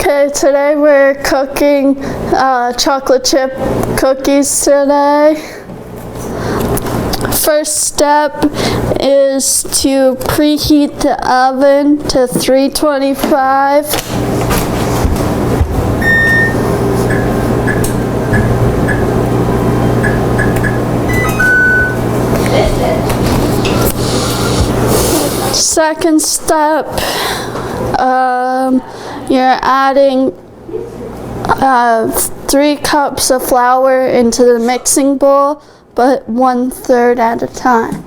Okay, today we're cooking chocolate chip cookies today. First step is to preheat the oven to 325. Second step, you're adding 3 cups of flour into the mixing bowl, but 1/3 at a time.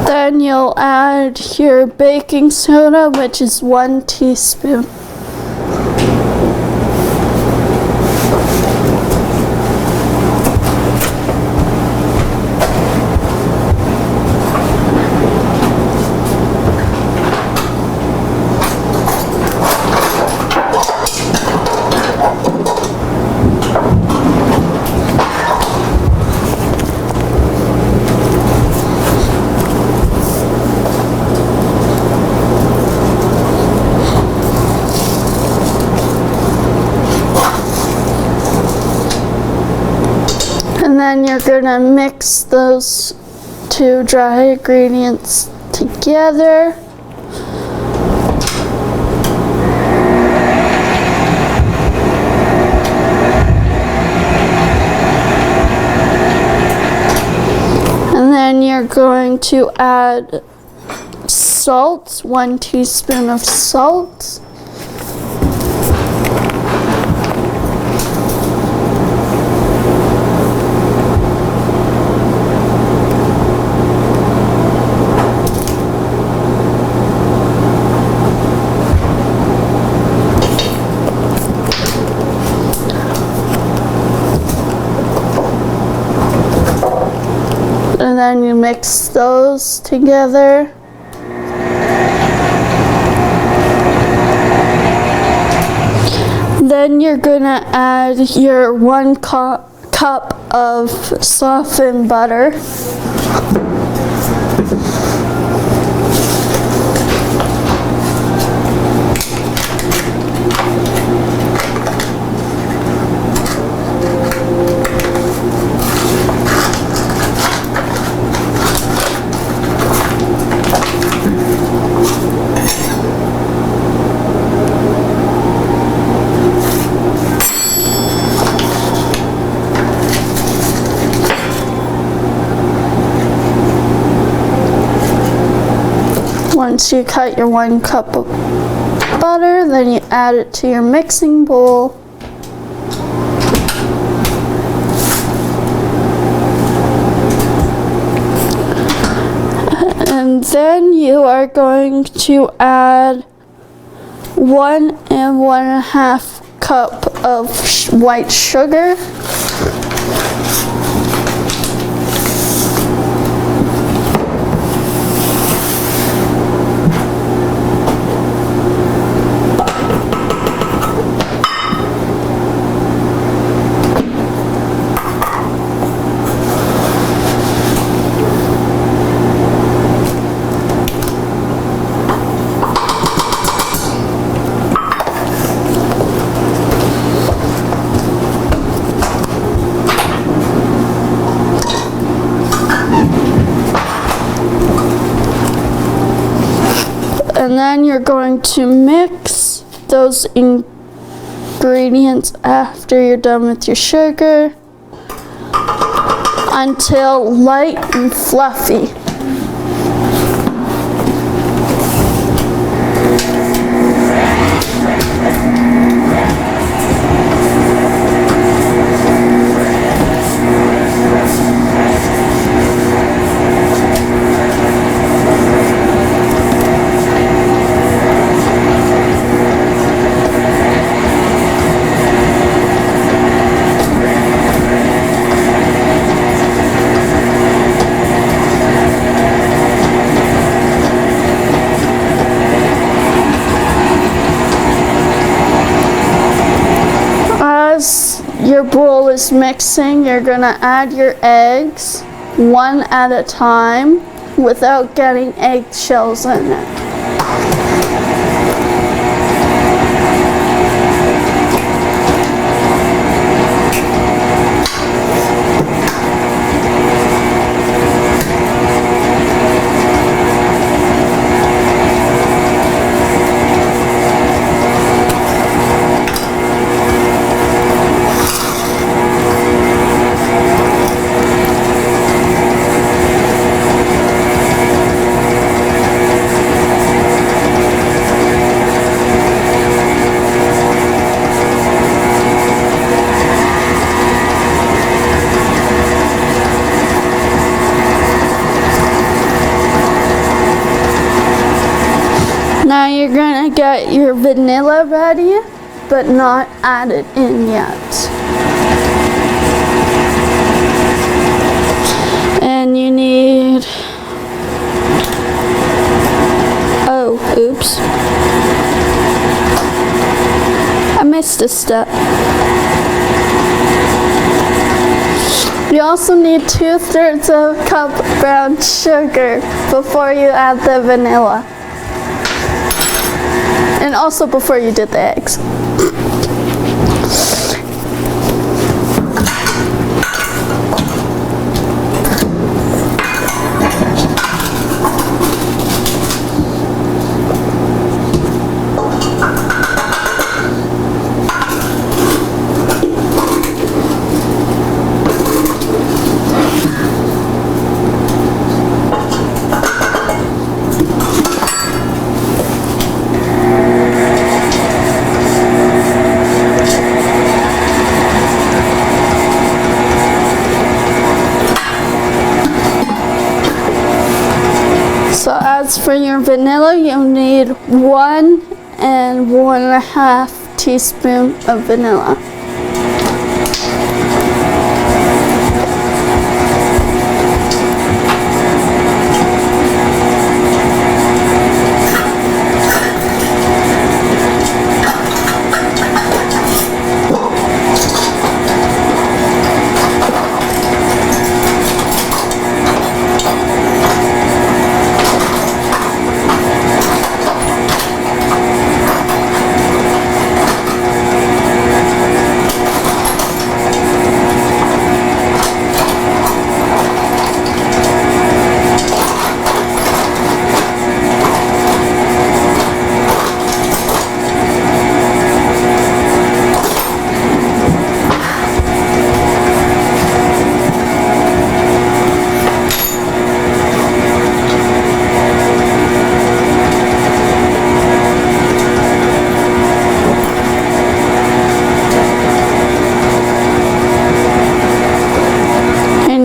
Then you'll add your baking soda, which is 1 teaspoon. And then you're gonna mix those 2 dry ingredients together. And then you're going to add salt, 1 teaspoon of salt. And then you mix those together. Then you're gonna add your 1 cup of softened butter. Once you cut your 1 cup of butter, then you add it to your mixing bowl. And then you are going to add 1 and 1/2 cup of white sugar. And then you're going to mix those ingredients after you're done with your sugar until light and fluffy. was mixing, you're gonna add your eggs one at a time without getting eggshells in it. Now you're gonna get your vanilla ready, but not add it in yet. And you need, oh, oops. I missed a step. You also need 2/3 of a cup brown sugar before you add the vanilla. And also before you did the eggs. So as for your vanilla, you'll need 1 and 1.5 teaspoons of vanilla.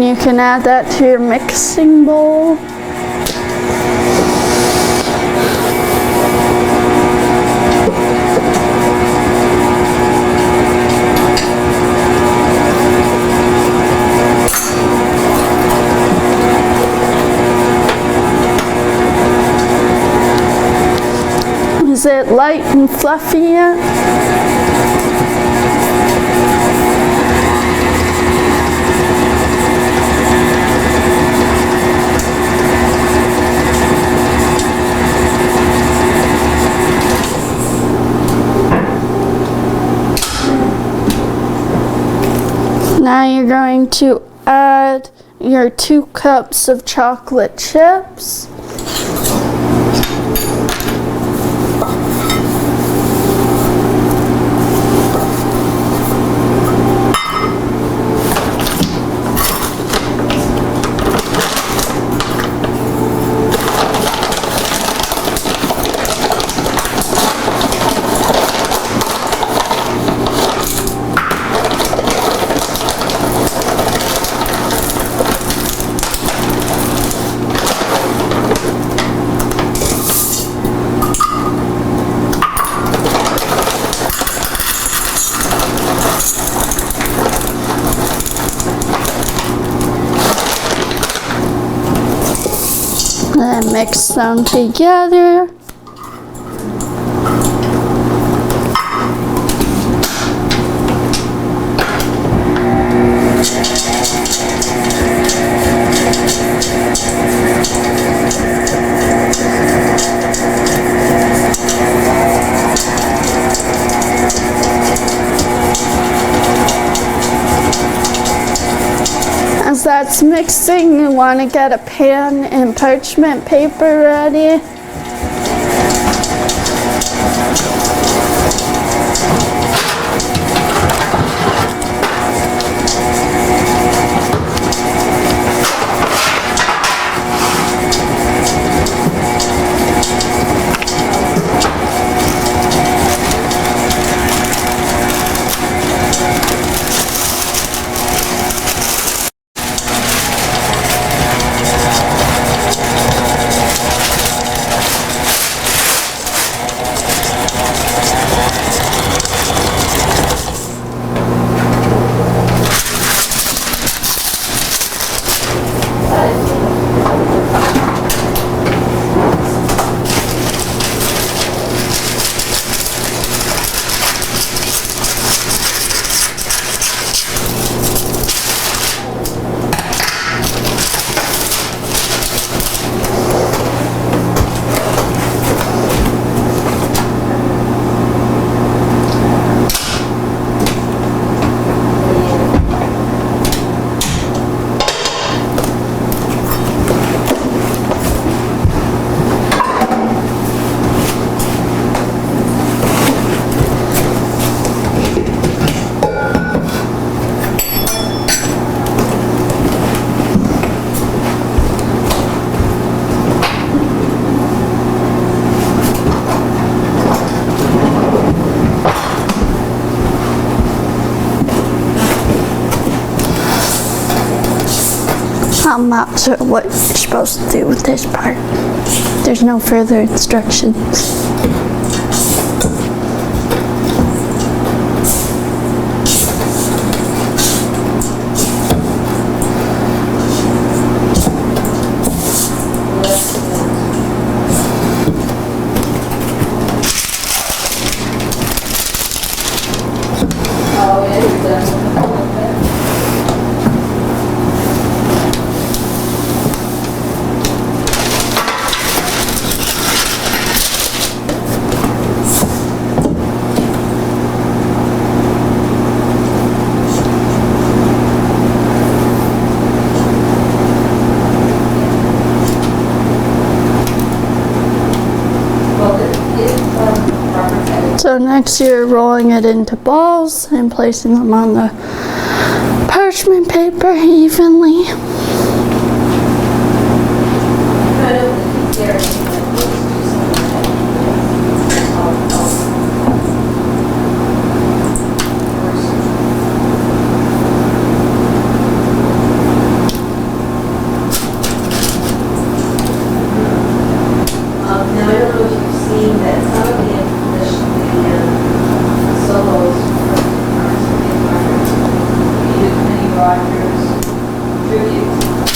You can add that to your mixing bowl. Is it light and fluffy yet? Now you're going to add your 2 cups of chocolate chips. And mix them together. that's mixing, you want to get a pan and parchment paper ready. I'm not sure what you're supposed to do with this part. There's no further instructions. So next you're rolling it into balls and placing them on the parchment paper evenly. Now I don't know if you've seen that some of the solos for Kenny Rogers tribute.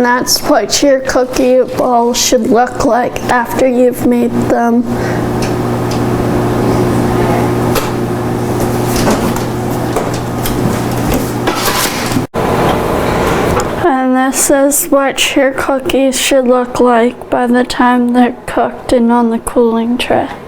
that's what your cookie balls should look like after you've made them. And this is what your cookies should look like by the time they're cooked and on the cooling tray.